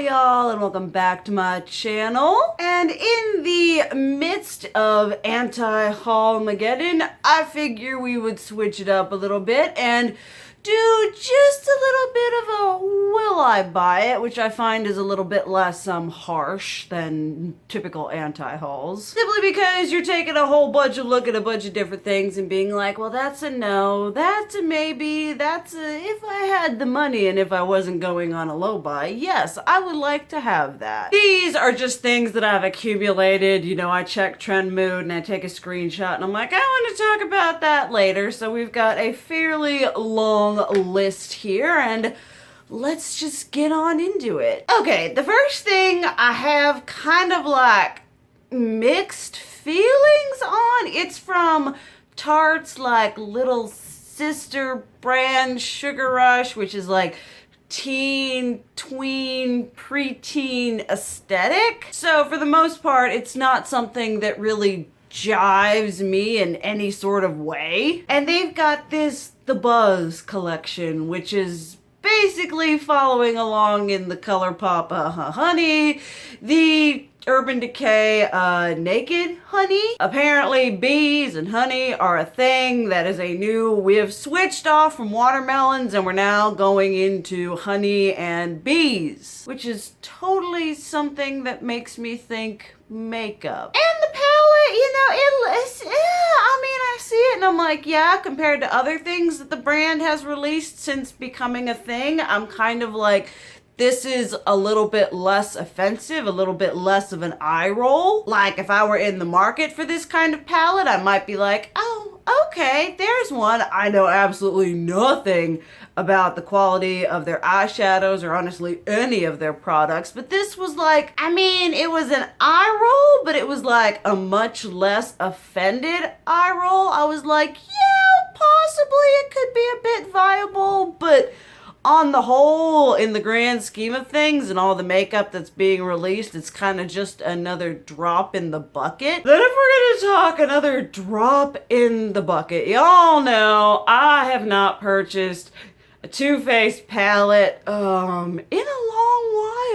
y'all, and welcome back to my channel. And in the midst of anti-haul-mageddon, I figure we would switch it up a little bit and do just a little bit of a will I buy it, which I find is a little bit less harsh than typical anti-hauls. Simply because you're taking a whole bunch of look at a bunch of different things and being like, well, that's a no, that's a maybe, that's a if I had the money and if I wasn't going on a low buy, yes, I would like to have that. These are just things that I've accumulated. You know, I check Trend Mood and I take a screenshot and I'm like, I want to talk about that later. So we've got a fairly long list here and let's just get on into it. Okay, the first thing I have kind of like mixed feelings on, it's from Tarte's like little sister brand Sugar Rush, which is like teen, tween, preteen aesthetic. So for the most part, it's not something that really jives me in any sort of way. And they've got this The Buzz collection, which is basically following along in the Colourpop Honey, the Urban Decay Naked Honey. Apparently bees and honey are a thing that is a new, we have switched off from watermelons and we're now going into honey and bees, which is totally something that makes me think makeup. And the palette, you know, I mean, I see it and I'm like, yeah, compared to other things that the brand has released since becoming a thing, I'm kind of like, this is a little bit less offensive, a little bit less of an eye roll. Like if I were in the market for this kind of palette, I might be like, oh, okay, there's one. I know absolutely nothing about the quality of their eyeshadows or honestly any of their products, but this was like, I mean, it was an eye roll, but it was like a much less offended eye roll. I was like, yeah, possibly it could be a bit viable, but on the whole, in the grand scheme of things and all the makeup that's being released, it's kind of just another drop in the bucket. Then if we're gonna talk another drop in the bucket, y'all know I have not purchased a Too Faced palette in a long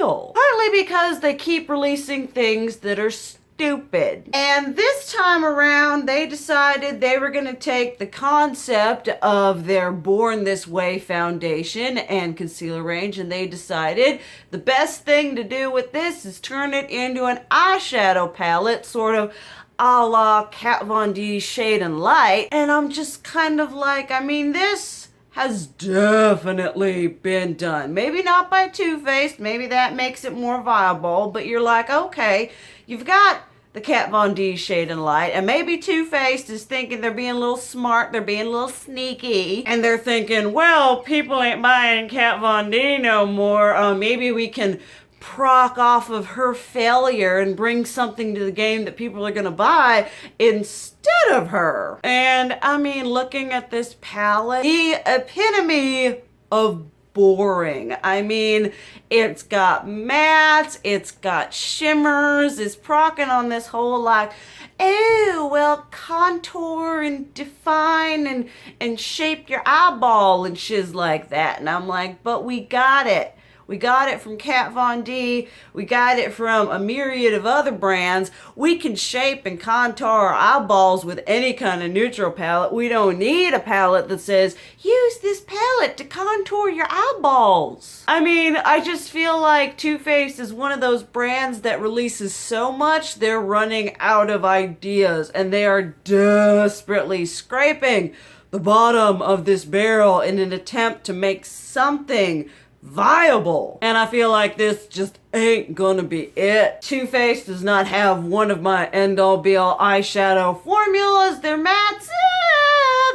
while. Partly because they keep releasing things that are stupid. And this time around, they decided they were going to take the concept of their Born This Way foundation and concealer range, and they decided the best thing to do with this is turn it into an eyeshadow palette, sort of a la Kat Von D Shade and Light. And I'm just kind of like, I mean, this has definitely been done. Maybe not by Too Faced, maybe that makes it more viable, but you're like, okay, you've got the Kat Von D Shade and Light, and maybe Too Faced is thinking they're being a little smart, they're being a little sneaky, and they're thinking, well, people ain't buying Kat Von D no more, maybe we can proc off of her failure and bring something to the game that people are gonna buy instead of her. And I mean, looking at this palette, the epitome of boring. I mean, it's got mattes, it's got shimmers, it's procking on this whole like, oh, well, contour and define and shape your eyeball and shiz like that. And I'm like, but we got it. We got it from Kat Von D. We got it from a myriad of other brands. We can shape and contour our eyeballs with any kind of neutral palette. We don't need a palette that says, use this palette to contour your eyeballs. I mean, I just feel like Too Faced is one of those brands that releases so much, they're running out of ideas and they are desperately scraping the bottom of this barrel in an attempt to make something viable. And I feel like this just ain't gonna be it. Too Faced does not have one of my end-all be-all eyeshadow formulas. They're mattes,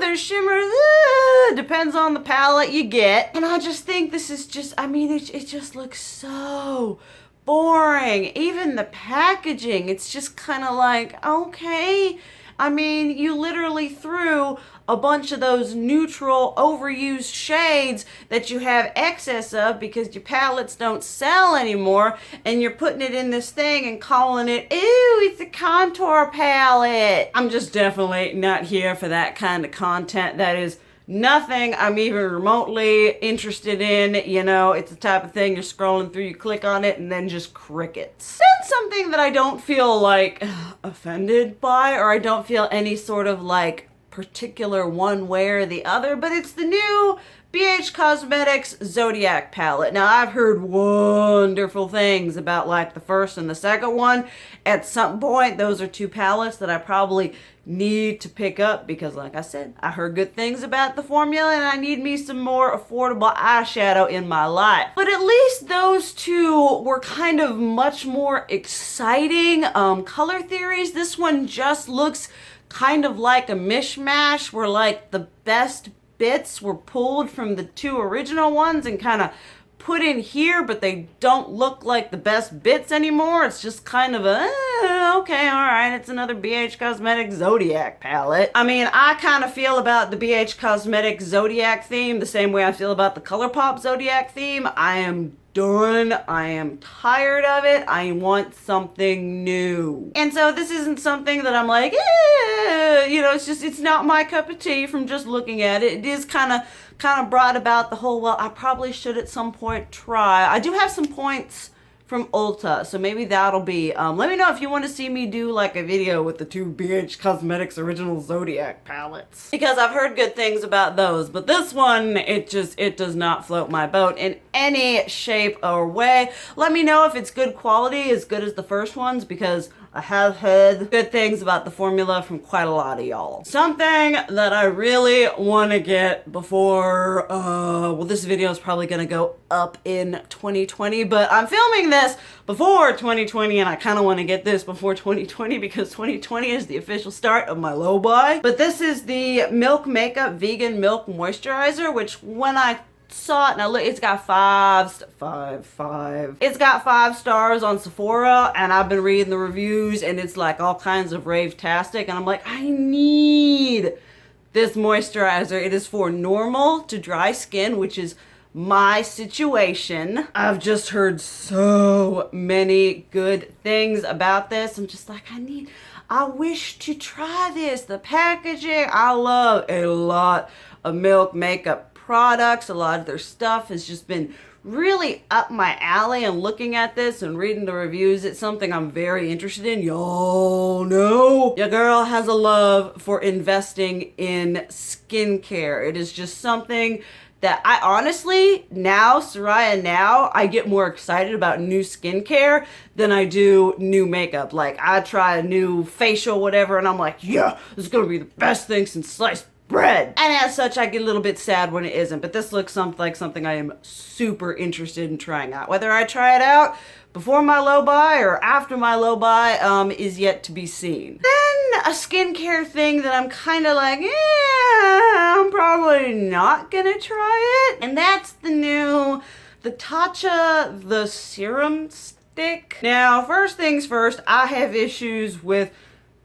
they're shimmers, depends on the palette you get. And I just think this is just, I mean, it just looks so boring. Even the packaging, it's just kind of like, okay. I mean, you literally threw a bunch of those neutral, overused shades that you have excess of because your palettes don't sell anymore, and you're putting it in this thing and calling it, ooh, it's a contour palette. I'm just definitely not here for that kind of content that is nothing I'm even remotely interested in. You know, it's the type of thing you're scrolling through, you click on it, and then just crickets. Then something that I don't feel like offended by, or I don't feel any sort of like particular one way or the other, but it's the new BH Cosmetics Zodiac palette. Now, I've heard wonderful things about like the first and the second one. At some point, those are two palettes that I probably need to pick up because, like I said, I heard good things about the formula and I need me some more affordable eyeshadow in my life. But at least those two were kind of much more exciting color theories. This one just looks kind of like a mishmash where like the best bits were pulled from the two original ones and kind of put in here, but they don't look like the best bits anymore. It's just kind of a, okay, all right, it's another BH Cosmetics Zodiac palette. I mean, I kind of feel about the BH Cosmetics Zodiac theme the same way I feel about the Colourpop Zodiac theme. I am done. I am tired of it. I want something new. And so this isn't something that I'm like, you know, it's not my cup of tea from just looking at it. It is kind of brought about the whole, well, I probably should at some point try. I do have some points from Ulta, so maybe that'll be, let me know if you want to see me do like a video with the two BH Cosmetics original Zodiac palettes, because I've heard good things about those, but this one, it does not float my boat in any shape or way. Let me know if it's good quality, as good as the first ones, because I have heard good things about the formula from quite a lot of y'all. Something that I really want to get before, well, this video is probably going to go up in 2020, but I'm filming this before 2020 and I kind of want to get this before 2020 because 2020 is the official start of my low buy. But this is the Milk Makeup Vegan Milk Moisturizer, which when I saw it, now look, it's got it's got 5 stars on Sephora, and I've been reading the reviews and it's like all kinds of rave-tastic, and I'm like, I need this moisturizer. It is for normal to dry skin, which is my situation. I've just heard so many good things about this. I'm just like, I wish to try this. The packaging, I love a lot of Milk Makeup products. A lot of their stuff has just been really up my alley, and looking at this and reading the reviews, it's something I'm very interested in. Y'all know your girl has a love for investing in skincare. It is just something that I honestly, now, I get more excited about new skincare than I do new makeup. Like, I try a new facial, whatever, and I'm like, yeah, this is gonna be the best thing since sliced bread. And as such, I get a little bit sad when it isn't, but this looks like something I am super interested in trying out. Whether I try it out before my low buy or after my low buy is yet to be seen. Then a skincare thing that I'm kind of like, I'm probably not gonna try it, and that's the Tatcha, the Serum stick. Now, first things first, I have issues with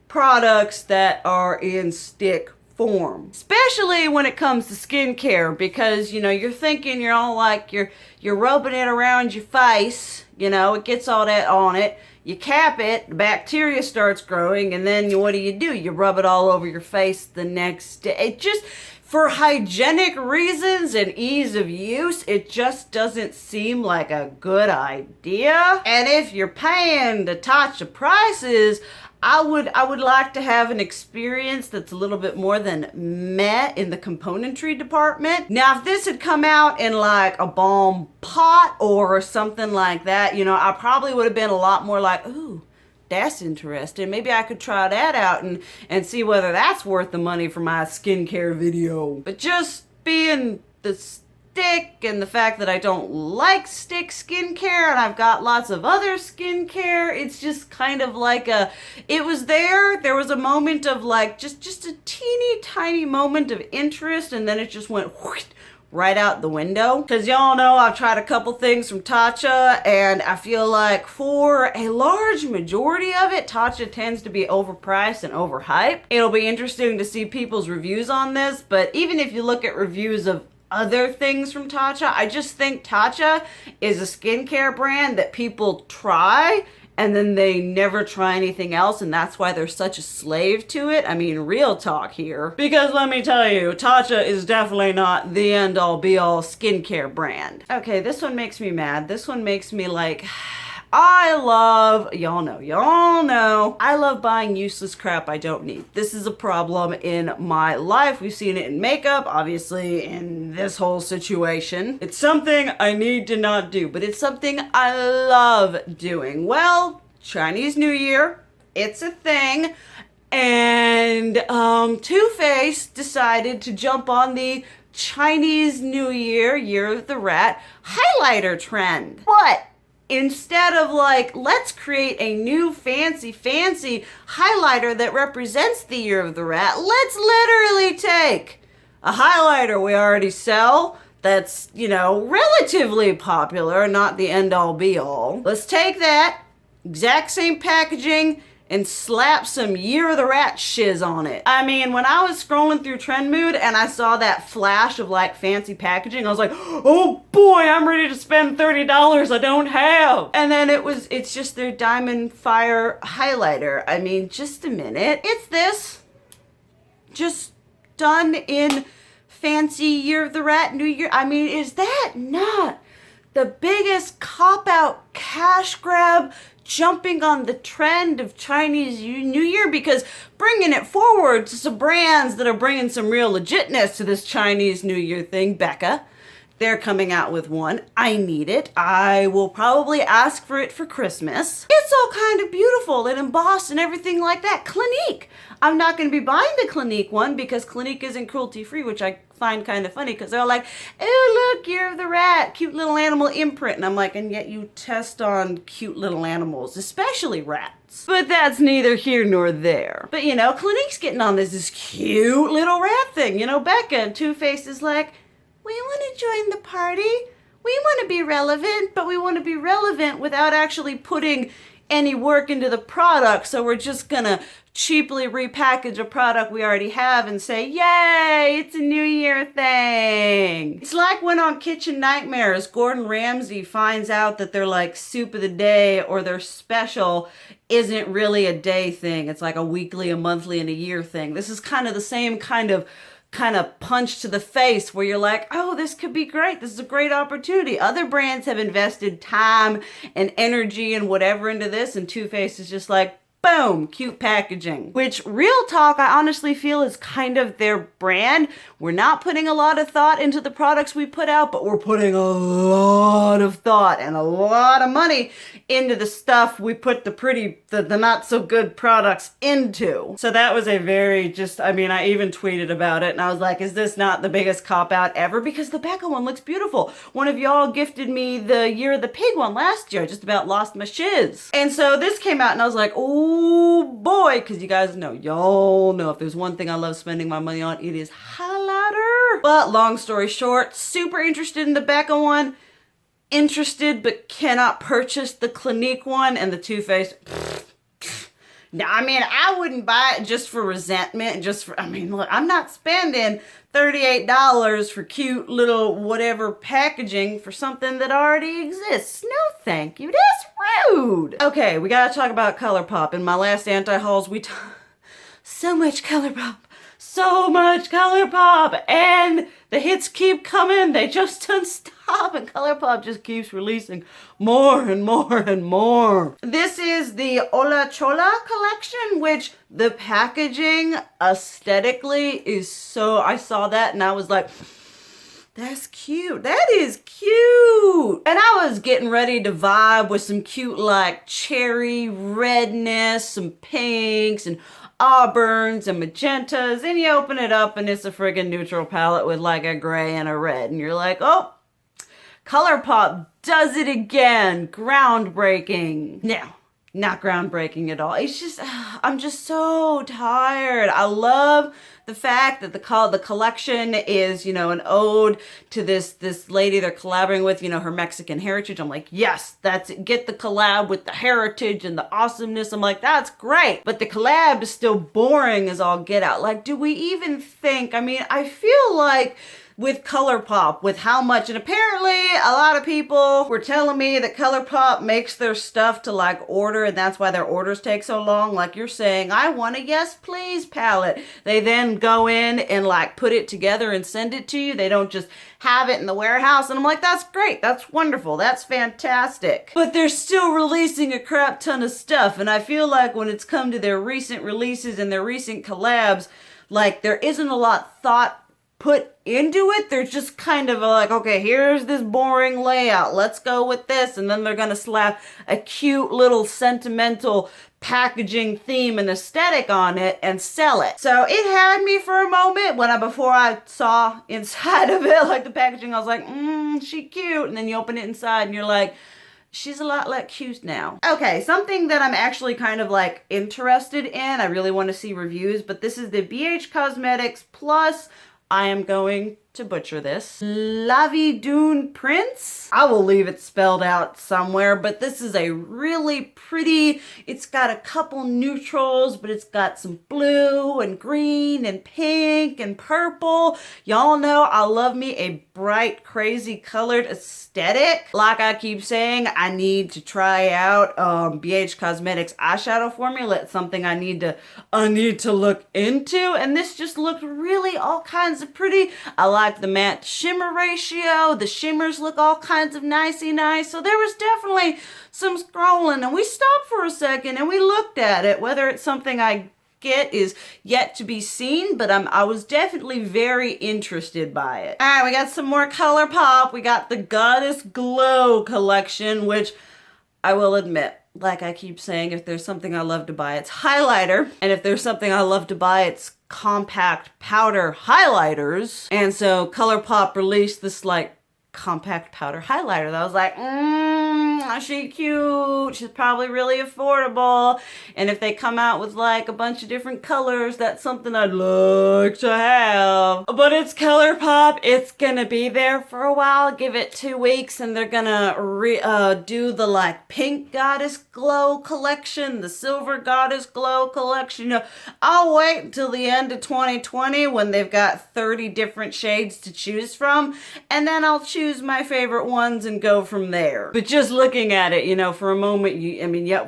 products that are in stick form, especially when it comes to skincare, because you know, you're thinking, you're all like, you're rubbing it around your face, you know, it gets all that on it, you cap it, the bacteria starts growing, and then what do? You rub it all over your face the next day. It just, for hygienic reasons and ease of use, it just doesn't seem like a good idea. And if you're paying the Tatcha prices, I would like to have an experience that's a little bit more than meh in the componentry department. Now, if this had come out in like a balm pot or something like that, you know, I probably would have been a lot more like, ooh, that's interesting. Maybe I could try that out and see whether that's worth the money for my skincare video. But just being the stick and the fact that I don't like stick skincare and I've got lots of other skincare, it's just kind of like it was there was a moment of like just a teeny tiny moment of interest, and then it just went whoosh, right out the window. Because y'all know I've tried a couple things from Tatcha, and I feel like for a large majority of it, Tatcha tends to be overpriced and overhyped. It'll be interesting to see people's reviews on this, but even if you look at reviews of other things from Tatcha, I just think Tatcha is a skincare brand that people try and then they never try anything else, and that's why they're such a slave to it. I mean, real talk here. Because let me tell you, Tatcha is definitely not the end-all be-all skincare brand. Okay, this one makes me mad. This one makes me like... y'all know, I love buying useless crap I don't need. This is a problem in my life. We've seen it in makeup, obviously in this whole situation. It's something I need to not do, but it's something I love doing. Well, Chinese New Year, it's a thing. And Too Faced decided to jump on the Chinese New Year, Year of the Rat, highlighter trend. What? Instead of like, let's create a new fancy highlighter that represents the Year of the Rat, let's literally take a highlighter we already sell that's, you know, relatively popular, not the end-all be-all. Let's take that, exact same packaging, and slap some Year of the Rat shiz on it. I mean, when I was scrolling through Trend Mood and I saw that flash of like fancy packaging, I was like, oh boy, I'm ready to spend $30 I don't have. And then it's just their Diamond Fire highlighter. I mean, just a minute. It's this. Just done in fancy Year of the Rat, New Year. I mean, is that not the biggest cop-out cash grab jumping on the trend of Chinese New Year? Because bringing it forward to some brands that are bringing some real legitness to this Chinese New Year thing, Becca, they're coming out with one. I need it. I will probably ask for it for Christmas. It's all kind of beautiful and embossed and everything like that. Clinique. I'm not going to be buying the Clinique one because Clinique isn't cruelty-free, which I find kind of funny because they're like, oh, look, Year of the Rat, cute little animal imprint. And I'm like, and yet you test on cute little animals, especially rats. But that's neither here nor there. But, you know, Clinique's getting on this cute little rat thing. You know, Becca and Too Faced is like, we want to join the party. We want to be relevant, but we want to be relevant without actually putting any work into the product. So we're just gonna cheaply repackage a product we already have and say, yay, it's a New Year thing. It's like when on Kitchen Nightmares, Gordon Ramsay finds out that their like soup of the day or their special isn't really a day thing. It's like a weekly, a monthly, and a year thing. This is kind of the same kind of punch to the face where you're like, oh, this could be great. This is a great opportunity. Other brands have invested time and energy and whatever into this, and Too Faced is just like, boom, cute packaging. Which, real talk, I honestly feel is kind of their brand. We're not putting a lot of thought into the products we put out, but we're putting a lot of thought and a lot of money into the stuff we put the not so good products into. So that was a very I even tweeted about it and I was like, is this not the biggest cop out ever? Because the Becca one looks beautiful. One of y'all gifted me the Year of the Pig one last year. I just about lost my shiz. And so this came out and I was like, oh boy, because you guys know, y'all know if there's one thing I love spending my money on, it is highlighter. But long story short, super interested in the Becca one. Interested but cannot purchase the Clinique one, and the Too Faced. Now, I mean, I wouldn't buy it just for resentment, look, I'm not spending $38 for cute little whatever packaging for something that already exists. No, thank you. That's rude. Okay, we gotta talk about Colourpop. In my last anti-hauls, so much Colourpop. So much Colourpop, and the hits keep coming. They just don't stop, and Colourpop just keeps releasing more and more and more. This is the Hola Chola collection, which the packaging aesthetically is so, I saw that and I was like, that's cute. That is cute. And I was getting ready to vibe with some cute like cherry redness, some pinks and auburns and magentas, and you open it up and it's a friggin' neutral palette with like a gray and a red, and you're like, oh, Colourpop does it again. Groundbreaking. No, not groundbreaking at all. It's just, I'm just so tired. I love the fact that the collection is, you know, an ode to this lady they're collaborating with, you know, her Mexican heritage. I'm like, yes, that's it. Get the collab with the heritage and the awesomeness. I'm like, that's great. But the collab is still boring as all get out. Like, do we even think, I mean, I feel like with Colourpop, with how much, and apparently a lot of people were telling me that Colourpop makes their stuff to like order, and that's why their orders take so long. Like you're saying, I want a yes please palette. They then go in and like put it together and send it to you. They don't just have it in the warehouse. And I'm like, that's great. That's wonderful. That's fantastic. But they're still releasing a crap ton of stuff. And I feel like when it's come to their recent releases and their recent collabs, like there isn't a lot thought put into it. They're just kind of like, okay, here's this boring layout. Let's go with this. And then they're going to slap a cute little sentimental packaging theme and aesthetic on it and sell it. So it had me for a moment before I saw inside of it, like the packaging, I was like, she cute. And then you open it inside and you're like, she's a lot like cute now. Okay, something that I'm actually kind of like interested in. I really want to see reviews, but this is the BH Cosmetics Plus. I am going to butcher this. La Vie d'une Prince. I will leave it spelled out somewhere, but this is a really pretty, it's got a couple neutrals, but it's got some blue and green and pink and purple. Y'all know I love me a bright, crazy colored aesthetic. Like I keep saying, I need to try out BH Cosmetics eyeshadow formula. It's something I need to look into, and this just looked really all kinds of pretty. I like the matte shimmer ratio. The shimmers look all kinds of nicey nice. So there was definitely some scrolling, and we stopped for a second and we looked at it. Whether it's something I get is yet to be seen, but I was definitely very interested by it. All right, we got some more Colourpop. We got the Goddess Glow collection, which I will admit, like I keep saying, if there's something I love to buy, it's highlighter. And if there's something I love to buy, it's compact powder highlighters. And so Colourpop released this like compact powder highlighter that I was like, she cute. She's probably really affordable. And if they come out with like a bunch of different colors, that's something I'd like to have. But it's Colourpop. It's gonna be there for a while. Give it 2 weeks and they're gonna do the like pink Goddess Glow collection, the silver Goddess Glow collection. You know, I'll wait until the end of 2020 when they've got 30 different shades to choose from, and then I'll choose my favorite ones and go from there. But just looking at it, you know, for a moment,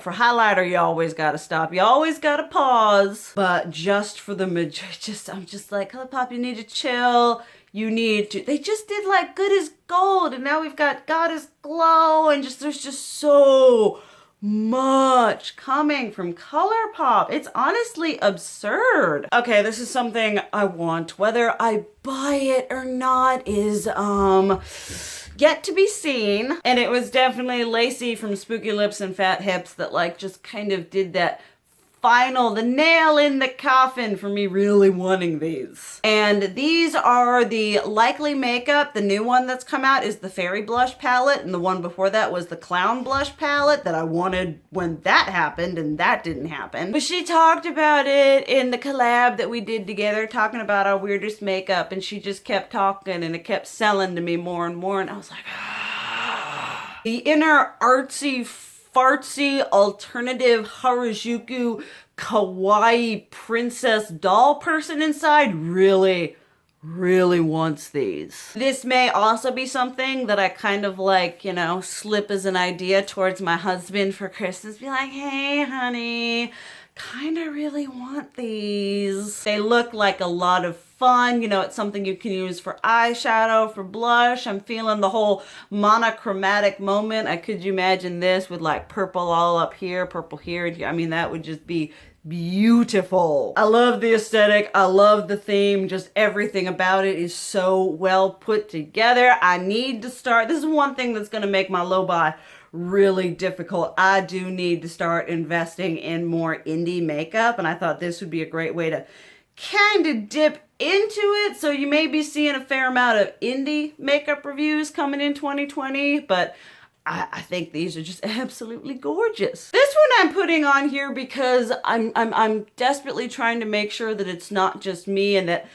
for highlighter, you always gotta stop. You always gotta pause. But just for the I'm just like, Colourpop, you need to chill. They just did like Good as Gold, and now we've got Goddess Glow, and there's just so much coming from Colourpop. It's honestly absurd. Okay, this is something I want. Whether I buy it or not is yet to be seen. And it was definitely Lacey from Spooky Lips and Fat Hips that like just kind of did that the nail in the coffin for me really wanting these. And these are the Likely Makeup. The new one that's come out is the Fairy Blush palette, and the one before that was the Clown Blush palette that I wanted when that happened, and that didn't happen. But she talked about it in the collab that we did together, talking about our weirdest makeup, and she just kept talking and it kept selling to me more and more, and I was like, ah. The inner artsy fartsy alternative Harajuku kawaii princess doll person inside really wants these. This may also be something that I kind of like, you know, slip as an idea towards my husband for Christmas. Be like, hey honey, kind of really want these. They look like a lot of fun. You know, it's something you can use for eyeshadow, for blush. I'm feeling the whole monochromatic moment. Could you imagine this with like purple all up here, purple here and here? I mean, that would just be beautiful. I love the aesthetic. I love the theme. Just everything about it is so well put together. I need to start. This is one thing that's going to make my low buy really difficult. I do need to start investing in more indie makeup, and I thought this would be a great way to kind of dip into it. So you may be seeing a fair amount of indie makeup reviews coming in 2020, but I think these are just absolutely gorgeous. This one I'm putting on here because I'm desperately trying to make sure that it's not just me and that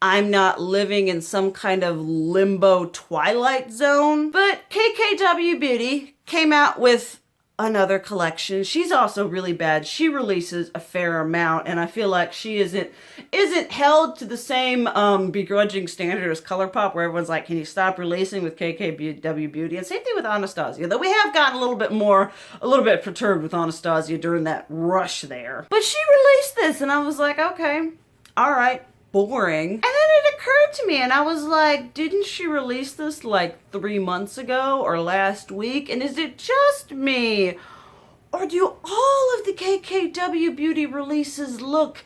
I'm not living in some kind of limbo twilight zone. But KKW Beauty came out with another collection. She's also really bad. She releases a fair amount, and I feel like she isn't held to the same begrudging standard as Colourpop, where everyone's like, can you stop releasing with KKW Beauty? And same thing with Anastasia, though we have gotten a little bit perturbed with Anastasia during that rush there. But she released this, and I was like, okay, all right, boring. And then it occurred to me, and I was like, didn't she release this like 3 months ago or last week? And is it just me? Or do all of the KKW Beauty releases look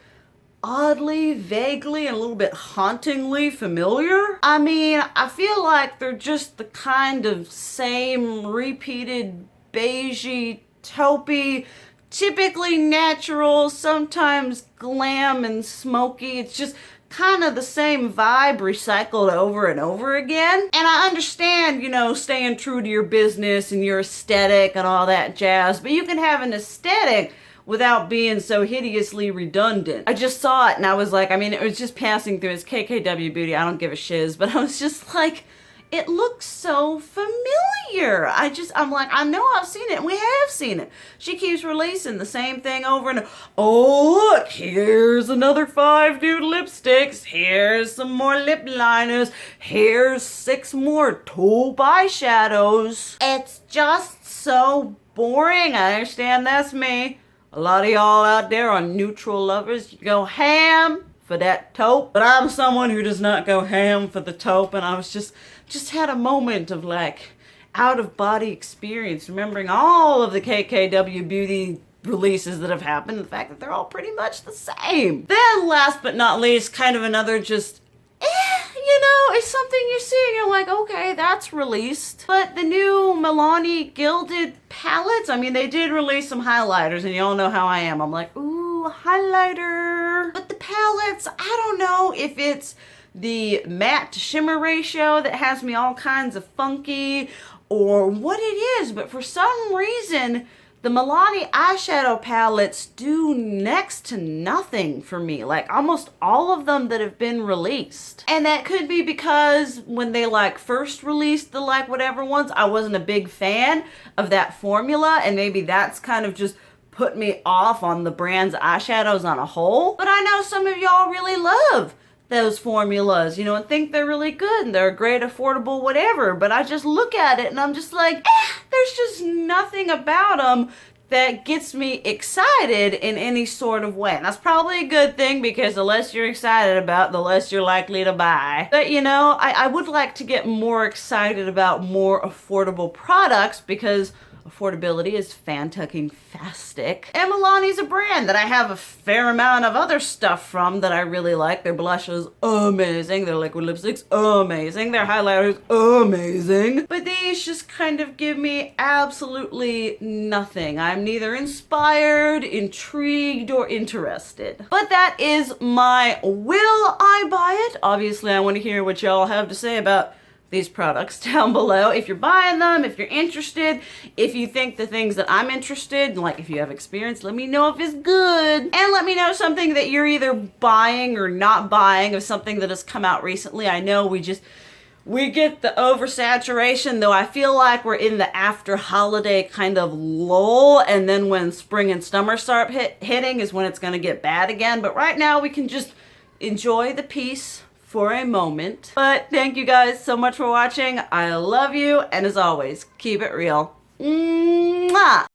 oddly, vaguely, and a little bit hauntingly familiar? I mean, I feel like they're just the kind of same repeated beigey, taupey, typically natural, sometimes glam and smoky. It's just kind of the same vibe recycled over and over again. And I understand, you know, staying true to your business and your aesthetic and all that jazz, but you can have an aesthetic without being so hideously redundant. I just saw it and I was like, I mean, it was just passing through as KKW Beauty. I don't give a shiz, but I was just like, it looks so familiar. I'm like, I know I've seen it, and we have seen it. She keeps releasing the same thing over and over. Oh, look, here's another 5 new lipsticks. Here's some more lip liners. Here's 6 more taupe eyeshadows. It's just so boring. I understand that's me. A lot of y'all out there are neutral lovers. You go ham for that taupe, but I'm someone who does not go ham for the taupe, and I was just had a moment of like out of body experience, remembering all of the KKW Beauty releases that have happened, the fact that they're all pretty much the same. Then last but not least, kind of another just you know, it's something you see and you're like, okay, that's released. But the new Milani Gilded palettes, I mean, they did release some highlighters, and you all know how I am. I'm like, ooh, highlighter. But the palettes, I don't know if it's the matte to shimmer ratio that has me all kinds of funky or what it is, but for some reason, the Milani eyeshadow palettes do next to nothing for me. Like almost all of them that have been released. And that could be because when they like first released the like whatever ones, I wasn't a big fan of that formula, and maybe that's kind of just put me off on the brand's eyeshadows on a whole. But I know some of y'all really love those formulas, you know, and think they're really good and they're great, affordable, whatever. But I just look at it and I'm just like, there's just nothing about them that gets me excited in any sort of way. And that's probably a good thing, because the less you're excited about, the less you're likely to buy. But you know, I would like to get more excited about more affordable products, because affordability is fantastic. And Milani's a brand that I have a fair amount of other stuff from that I really like. Their blushes, amazing. Their liquid lipsticks, amazing. Their highlighters, amazing. But these just kind of give me absolutely nothing. I'm neither inspired, intrigued, or interested. But that is my will I buy it? Obviously, I want to hear what y'all have to say about these products down below. If you're buying them, if you're interested, if you think the things that I'm interested, like if you have experience, let me know if it's good. And let me know something that you're either buying or not buying of something that has come out recently. I know we get the oversaturation, though I feel like we're in the after holiday kind of lull, and then when spring and summer start hitting is when it's gonna get bad again. But right now we can just enjoy the peace for a moment. But thank you guys so much for watching. I love you, and as always, keep it real. Mwah!